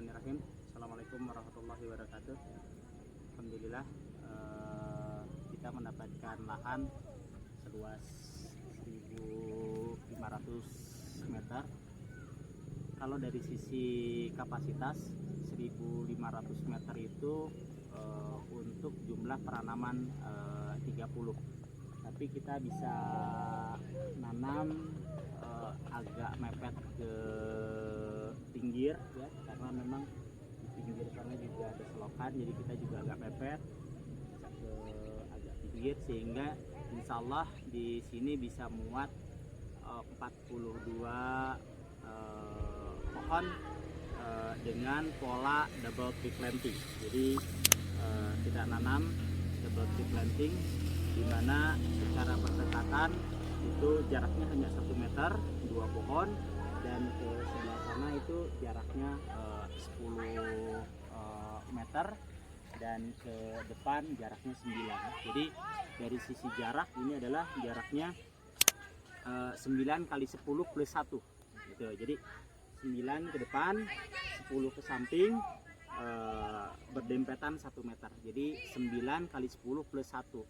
Bismillahirrahmanirrahim. Assalamualaikum warahmatullahi wabarakatuh. Alhamdulillah, kita mendapatkan lahan seluas 1.500 meter. Kalau dari sisi kapasitas 1.500 meter itu untuk jumlah penanaman 30. Tapi kita bisa nanam agak mepet ke pinggir ya, karena memang di pinggir sana juga ada selokan, jadi kita juga agak mepet ke agak pinggir, sehingga insya Allah di sini bisa muat 42 pohon dengan pola double tree planting. Jadi kita nanam double tree planting, di mana secara berdekatan itu jaraknya hanya 1 meter, 2 pohon, dan ke sebelah sana itu jaraknya 10 meter, dan ke depan jaraknya 9. Jadi dari sisi jarak ini adalah jaraknya 9 kali 10 plus 1 gitu. Jadi 9 ke depan, 10 ke samping, berdempetan 1 meter. Jadi 9 kali 10 plus 1,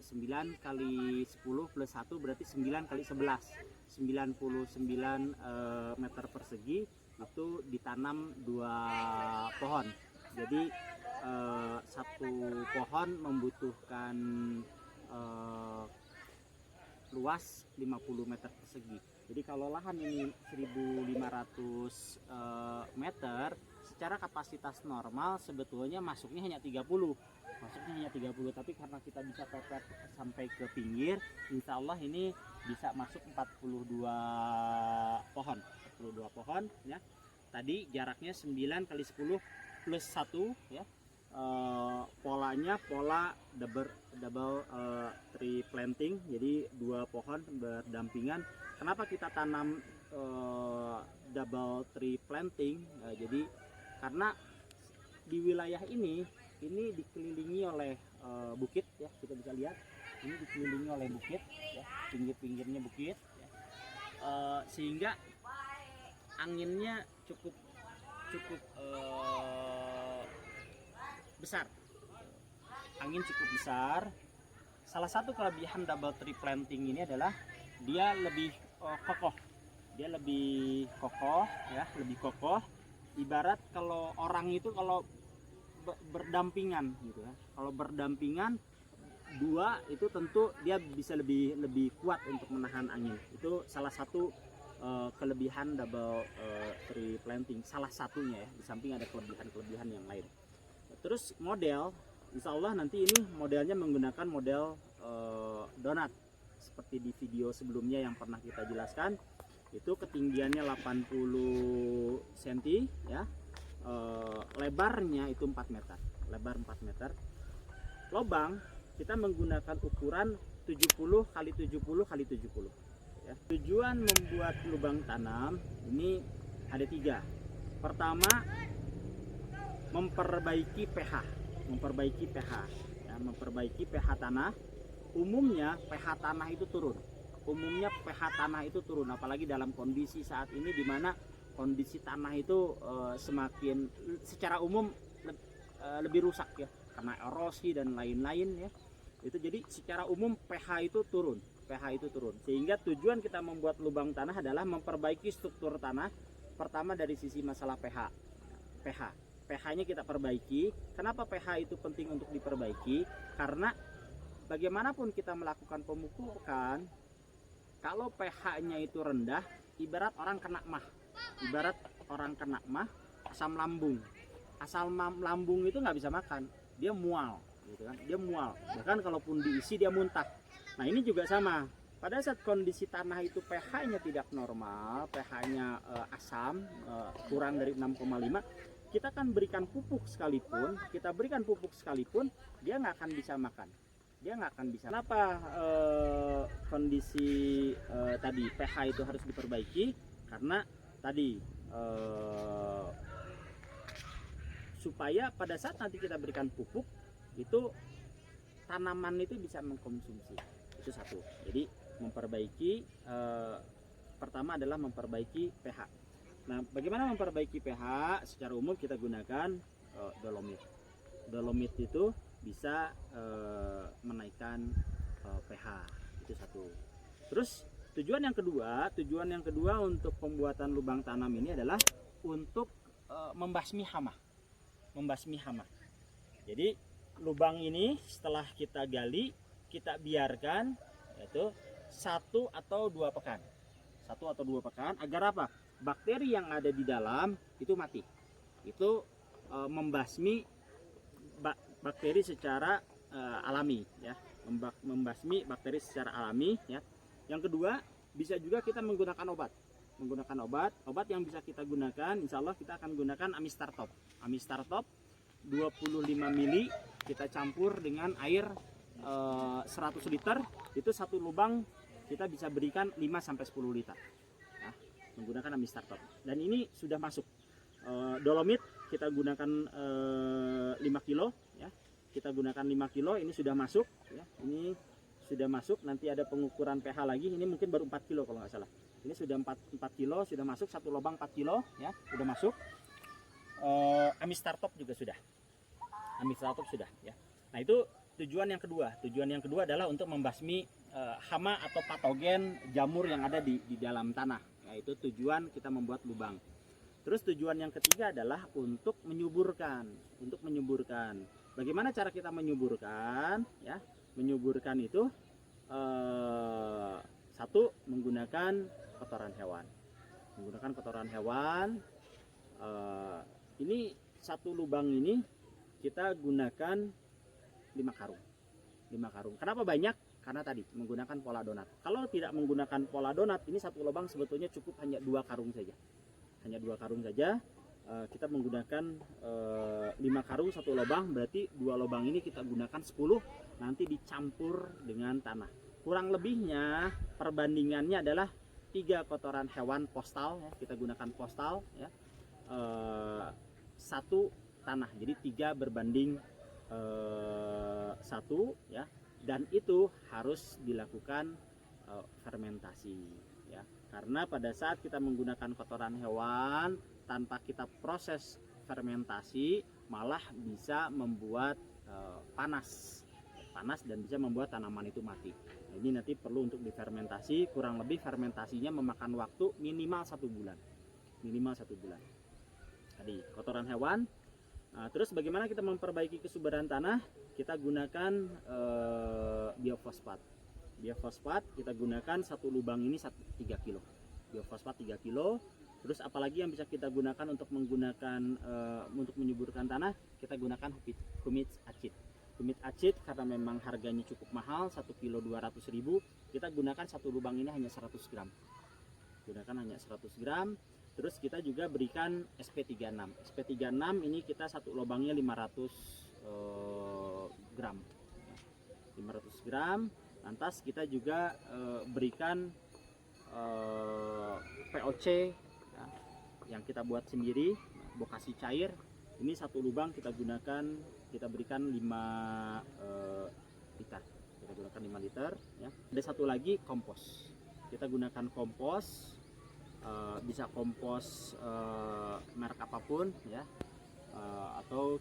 9 kali 10 plus 1 berarti 9 kali 11, 99 meter persegi. Itu ditanam 2 pohon. Jadi satu pohon membutuhkan luas 50 meter persegi. Jadi kalau lahan ini 1.500 meter, secara kapasitas normal sebetulnya masuknya hanya 30. Tapi karena kita bisa pepet sampai ke pinggir, insya Allah ini bisa masuk 42 pohon ya. Tadi jaraknya 9 kali 10 plus 1 ya. Polanya pola double tree planting, jadi 2 pohon berdampingan. Kenapa kita tanam double tree planting? Jadi karena di wilayah ini dikelilingi oleh bukit ya, kita bisa lihat ini dikelilingi oleh bukit ya, pinggir-pinggirnya bukit ya. Sehingga anginnya cukup besar. Angin cukup besar. Salah satu kelebihan double tree planting ini adalah dia lebih kokoh. Dia lebih kokoh ya, lebih kokoh. Ibarat kalau orang itu kalau berdampingan gitu ya. Kalau berdampingan 2 itu tentu dia bisa lebih kuat untuk menahan angin. Itu salah satu kelebihan double tree planting, salah satunya ya, di samping ada kelebihan yang lain. Terus model, insya Allah nanti ini modelnya menggunakan model donat seperti di video sebelumnya yang pernah kita jelaskan. Itu ketinggiannya 80 cm ya, lebarnya itu 4 meter, lebar 4 meter. Lubang kita menggunakan ukuran 70 kali 70 kali 70 ya. Tujuan membuat lubang tanam ini ada 3. Pertama, memperbaiki pH ya, memperbaiki pH tanah. Umumnya pH tanah itu turun. Apalagi dalam kondisi saat ini di mana kondisi tanah itu semakin secara umum lebih rusak ya, karena erosi dan lain-lain ya. Itu jadi secara umum pH itu turun. Sehingga tujuan kita membuat lubang tanah adalah memperbaiki struktur tanah. Pertama dari sisi masalah pH-nya kita perbaiki. Kenapa pH itu penting untuk diperbaiki? Karena bagaimanapun kita melakukan pemupukan, kalau pH-nya itu rendah, ibarat orang kena mah, asam lambung itu nggak bisa makan, dia mual gitu kan, bahkan kalaupun diisi dia muntah. Nah ini juga sama, pada saat kondisi tanah itu pH-nya tidak normal, pH-nya asam, kurang dari 6,5, kita kan berikan pupuk sekalipun, dia nggak akan bisa makan. Kenapa kondisi tadi pH itu harus diperbaiki? Karena tadi supaya pada saat nanti kita berikan pupuk itu tanaman itu bisa mengkonsumsi. Itu satu. Jadi memperbaiki pertama adalah memperbaiki pH. Nah, bagaimana memperbaiki pH? Secara umum kita gunakan dolomit. Dolomit itu bisa menaikkan pH, itu satu. Terus tujuan yang kedua untuk pembuatan lubang tanam ini adalah untuk membasmi hama. Jadi lubang ini setelah kita gali, kita biarkan yaitu 1 atau 2 pekan. 1 atau 2 pekan agar apa? Bakteri yang ada di dalam itu mati. Itu membasmi bakteri secara alami ya. Membasmi bakteri secara alami ya. Yang kedua, bisa juga kita menggunakan obat. Obat yang bisa kita gunakan, insya Allah kita akan gunakan Amistar Top 25 mili kita campur dengan air 100 liter, itu satu lubang kita bisa berikan 5-10 liter ya, menggunakan Amistar Top. Dan ini sudah masuk. Dolomit kita gunakan 5 kilo ya. Kita gunakan 5 kilo, ini sudah masuk ya. Ini sudah masuk, nanti ada pengukuran pH lagi, ini mungkin baru 4 kilo kalau nggak salah. Ini sudah 4 kilo, sudah masuk, satu lubang 4 kilo ya, sudah masuk. Amistar Top juga sudah. Amistar Top sudah ya. Nah, itu tujuan yang kedua adalah untuk membasmi hama atau patogen jamur yang ada di dalam tanah. Yaitu tujuan kita membuat lubang. Terus tujuan yang ketiga adalah untuk menyuburkan. Bagaimana cara kita menyuburkan ya? Menyuburkan itu satu, menggunakan kotoran hewan. Ini satu lubang ini kita gunakan 5 karung. Kenapa banyak? Karena tadi menggunakan pola donat. Kalau tidak menggunakan pola donat, ini satu lubang sebetulnya cukup hanya 2 karung saja. Kita menggunakan 5 karung satu lubang, berarti 2 lubang ini kita gunakan 10, nanti dicampur dengan tanah. Kurang lebihnya perbandingannya adalah 3 kotoran hewan postal ya, kita gunakan postal ya, 1 tanah, jadi 3 berbanding 1 ya. Dan itu harus dilakukan fermentasi ya, karena pada saat kita menggunakan kotoran hewan tanpa kita proses fermentasi malah bisa membuat panas dan bisa membuat tanaman itu mati. Nah, ini nanti perlu untuk difermentasi, kurang lebih fermentasinya memakan waktu minimal 1 bulan. Tadi kotoran hewan. Nah, terus bagaimana kita memperbaiki kesuburan tanah? Kita gunakan biofosfat. Kita gunakan satu lubang ini 3 kilo. Biofosfat 3 kilo. Terus apalagi yang bisa kita gunakan untuk untuk menyuburkan tanah? Kita gunakan humic acid karena memang harganya cukup mahal, 1 kilo 200.000. Kita gunakan satu lubang ini hanya 100 gram. Terus kita juga berikan SP36. SP36 ini kita satu lubangnya 500 gram. 500 gram. Lantas kita juga berikan POC ya, yang kita buat sendiri, bokasi cair. Ini satu lubang kita berikan 5 liter. Ya. Ada satu lagi kompos. Kita gunakan kompos. Bisa kompos merek apapun ya, atau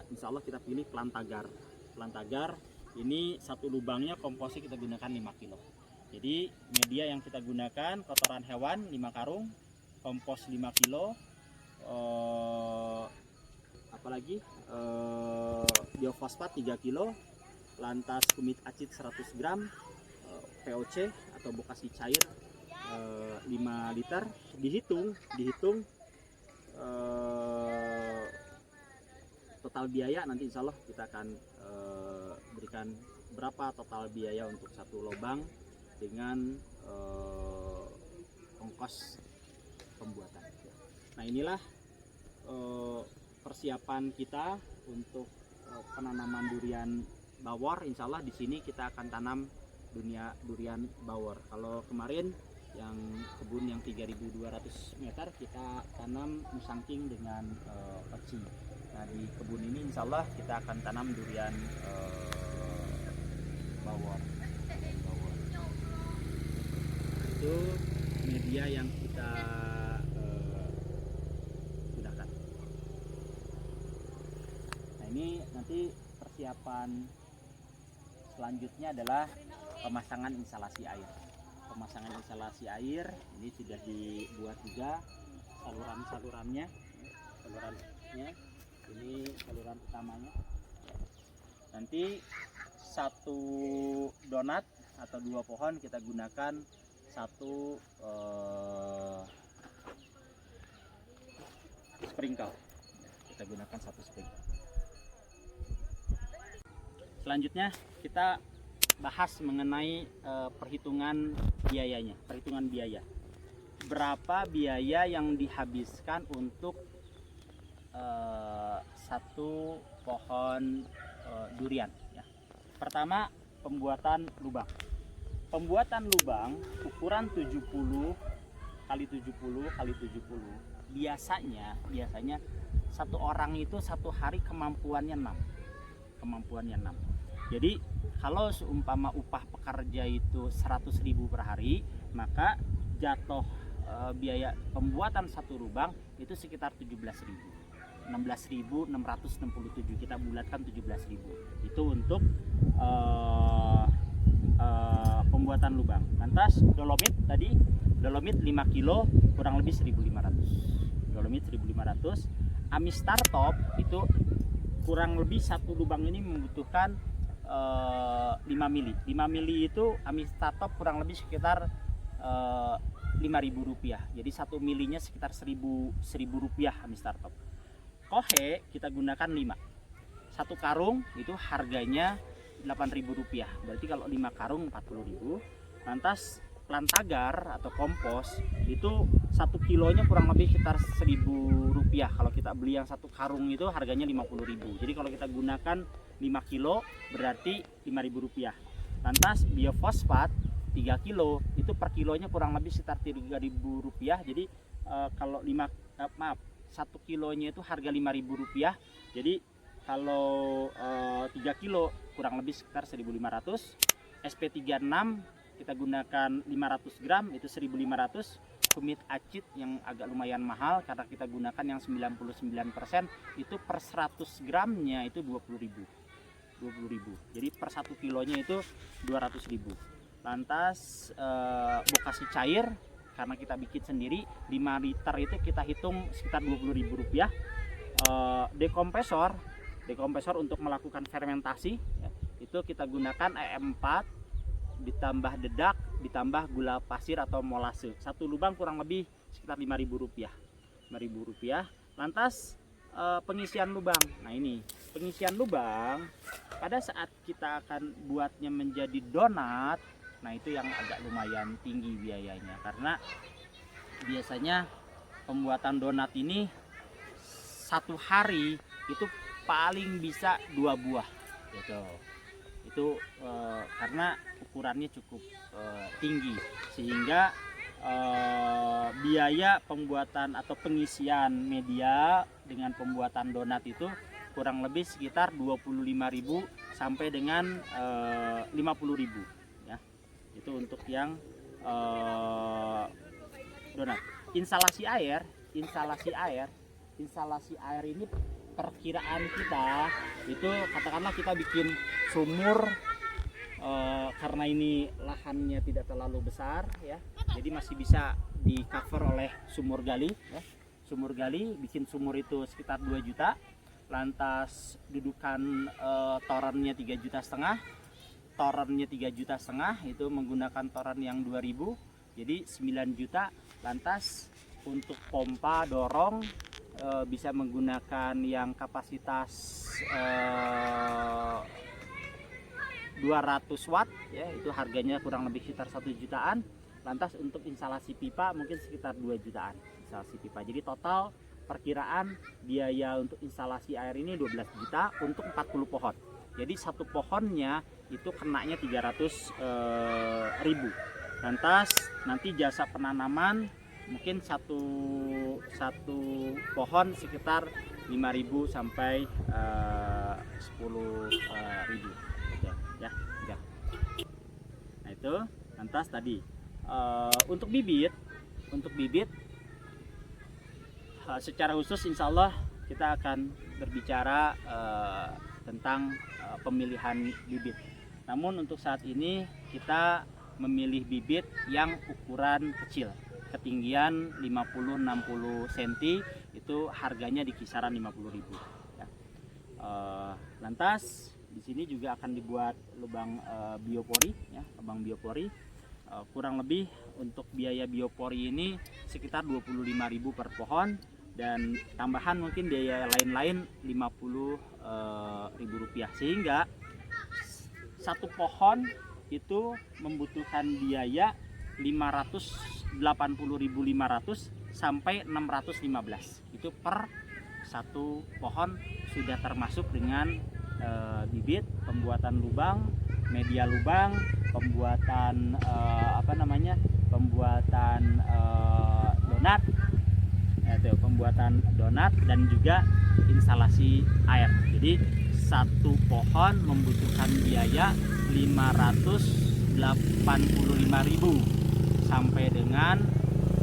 insya Allah kita pilih Plantagar. Ini satu lubangnya komposnya kita gunakan 5 kilo. Jadi media yang kita gunakan kotoran hewan 5 karung, kompos 5 kilo, apalagi biofosfat 3 kilo, lantas humic acid 100 gram, POC atau bokasi cair 5 liter. Dihitung total biaya, nanti insya Allah kita akan berikan berapa total biaya untuk satu lubang dengan ongkos pembuatan. Nah, inilah persiapan kita untuk penanaman durian bawor. Insya Allah di sini kita akan tanam durian bawor. Kalau kemarin yang kebun yang 3.200 meter kita tanam musangking dengan peci. Nah, di kebun ini insya Allah kita akan tanam durian bawor. Itu media yang kita ini nanti persiapan selanjutnya adalah pemasangan instalasi air. Pemasangan instalasi air ini sudah dibuat juga salurannya, ini saluran utamanya. Nanti satu donat atau 2 pohon kita gunakan satu sprinkle. Kita gunakan satu sprinkle. Selanjutnya kita bahas mengenai perhitungan biayanya, perhitungan biaya. Berapa biaya yang dihabiskan untuk satu pohon durian ya. Pertama, pembuatan lubang. Pembuatan lubang ukuran 70 kali 70 kali 70. Biasanya satu orang itu satu hari kemampuannya 6. Jadi kalau seumpama upah pekerja itu 100.000 per hari, maka jatuh biaya pembuatan satu lubang itu sekitar 17.000. 16.667, kita bulatkan 17.000. Itu untuk pembuatan lubang. Lantas dolomit tadi, dolomit 5 kilo kurang lebih 1.500. Dolomit 1.500. Amistar top itu kurang lebih satu lubang ini membutuhkan 5 mili. 5 mili itu Amistar top kurang lebih sekitar 5.000 rupiah. Jadi 1 milinya sekitar 1.000 rupiah Amistar top. Kohe kita gunakan 5. Satu karung itu harganya 8.000 rupiah. Berarti kalau 5 karung 40.000. Lantas plantagar atau kompos itu 1 kilonya kurang lebih sekitar 1.000 rupiah. Kalau kita beli yang satu karung itu harganya 50.000. Jadi kalau kita gunakan 5 kilo berarti 5.000 rupiah. Lantas biofosfat 3 kilo itu per kilonya kurang lebih sekitar 3.000 rupiah. Jadi kalau 1 kilonya itu harga 5.000 rupiah. Jadi kalau 3 kilo kurang lebih sekitar 1.500. SP36 kita gunakan 500 gram itu 1.500. Kumit acid yang agak lumayan mahal karena kita gunakan yang 99% itu per 100 gramnya itu 20.000. Jadi per 1 kilonya itu 200.000. Lantas bokasi cair karena kita bikin sendiri 5 liter itu kita hitung sekitar 20.000 rupiah. Dekompresor untuk melakukan fermentasi ya, itu kita gunakan EM4 ditambah dedak ditambah gula pasir atau molase. Satu lubang kurang lebih sekitar 5.000 rupiah. 5.000 rupiah. Lantas pengisian lubang. Nah ini pengisian lubang pada saat kita akan buatnya menjadi donat. Nah itu yang agak lumayan tinggi biayanya karena biasanya pembuatan donat ini satu hari itu paling bisa 2 buah gitu. Itu karena ukurannya cukup tinggi sehingga biaya pembuatan atau pengisian media dengan pembuatan donat itu kurang lebih sekitar 25.000 sampai dengan 50.000 ya. Itu untuk yang donat. Instalasi air ini perkiraan kita itu katakanlah kita bikin sumur karena ini lahannya tidak terlalu besar ya, jadi masih bisa di cover oleh sumur gali ya. Sumur gali bikin sumur itu sekitar 2 juta. Lantas dudukan torennya 3,5 juta. Torennya 3,5 juta itu menggunakan toren yang 2.000, jadi 9 juta. Lantas untuk pompa dorong bisa menggunakan yang kapasitas 200 watt ya, itu harganya kurang lebih sekitar 1 jutaan. Lantas untuk instalasi pipa mungkin sekitar 2 jutaan instalasi pipa. Jadi total perkiraan biaya untuk instalasi air ini 12 juta untuk 40 pohon. Jadi satu pohonnya itu kenanya 300.000. Lantas nanti jasa penanaman mungkin satu pohon sekitar 5.000 sampai 10.000 ya. Nah itu lantas tadi untuk bibit secara khusus insya Allah kita akan berbicara tentang pemilihan bibit. Namun untuk saat ini kita memilih bibit yang ukuran kecil, ketinggian 50-60 cm, itu harganya di kisaran 50.000 ya. Lantas di sini juga akan dibuat lubang biopori ya, lubang biopori. Kurang lebih untuk biaya biopori ini sekitar 25.000 per pohon, dan tambahan mungkin biaya lain-lain 50.000 rupiah, sehingga satu pohon itu membutuhkan biaya 580.500 sampai 615, itu per satu pohon, sudah termasuk dengan bibit, pembuatan lubang, media lubang, pembuatan pembuatan donat dan juga instalasi air. Jadi satu pohon membutuhkan biaya 585.000 sampai dengan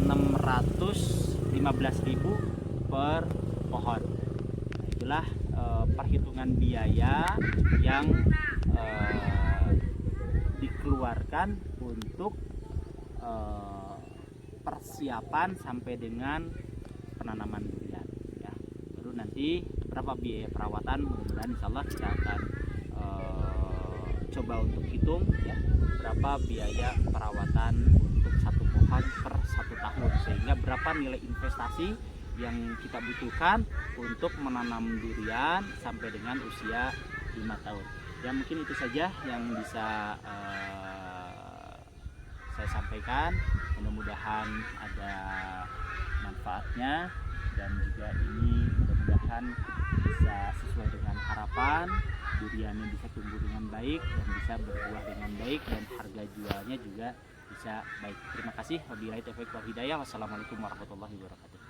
615.000 per pohon. Nah, itulah perhitungan biaya yang dikeluarkan untuk persiapan sampai dengan penanaman durian ya. Lalu nanti berapa biaya perawatan, mudah-mudahan insyaallah kita akan coba untuk hitung ya, berapa biaya perawatan untuk satu pohon per satu tahun, sehingga berapa nilai investasi yang kita butuhkan untuk menanam durian sampai dengan usia 5 tahun. Ya mungkin itu saja yang bisa saya sampaikan. Mudah-mudahan ada manfaatnya, dan juga ini mudah-mudahan bisa sesuai dengan harapan, duriannya bisa tumbuh dengan baik dan bisa berbuah dengan baik, dan harga jualnya juga bisa baik. Terima kasih. Wabillahi taufiq wal hidayah. Wassalamualaikum warahmatullahi wabarakatuh.